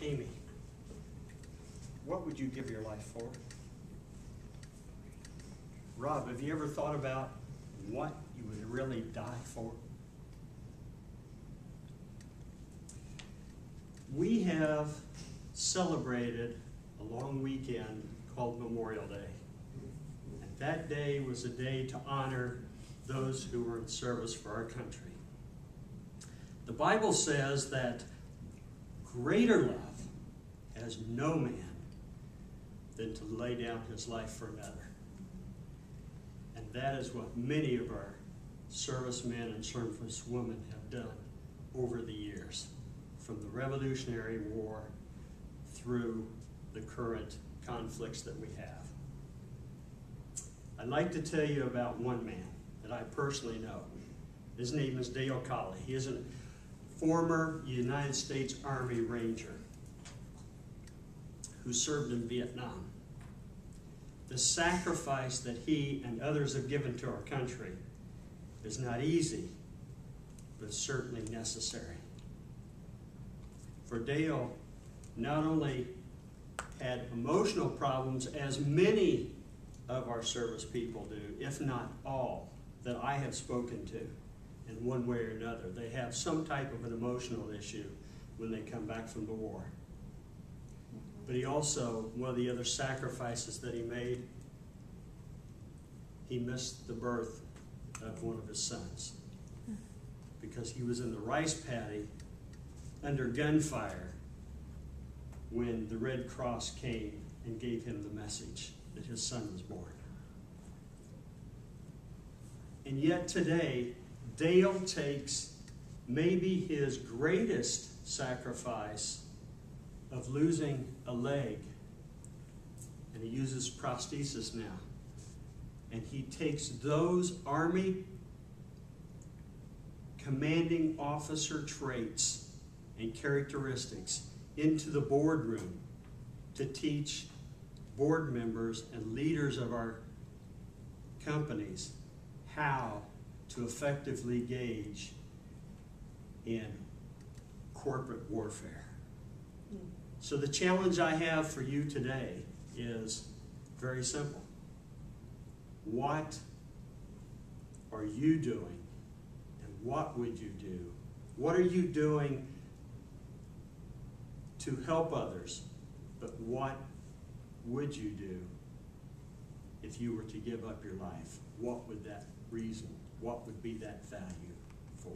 Amy, what would you give your life for? Rob, have you ever thought about what you would really die for? We have celebrated a long weekend called Memorial Day. And that day was a day to honor those who were in service for our country. The Bible says that greater love has no man than to lay down his life for another. And that is what many of our servicemen and servicewomen have done over the years, from the Revolutionary War through the current conflicts that we have. I'd like to tell you about one man that I personally know. His name is Dale Colley. He is a former United States Army Ranger who served in Vietnam. The sacrifice that he and others have given to our country is not easy, but certainly necessary. For Dale not only had emotional problems, as many of our service people do, if not all, that I have spoken to in one way or another. They have some type of an emotional issue when they come back from the war. But he also, one of the other sacrifices that he made, he missed the birth of one of his sons because he was in the rice paddy under gunfire when the Red Cross came and gave him the message that his son was born. And yet today, Dale takes maybe his greatest sacrifice of losing a leg, and he uses prosthesis now, and he takes those Army commanding officer traits and characteristics into the boardroom to teach board members and leaders of our companies how to effectively engage in corporate warfare. So the challenge I have for you today is very simple. What are you doing, and what would you do? What are you doing to help others, but what would you do if you were to give up your life? What would that reason, what would be that value for?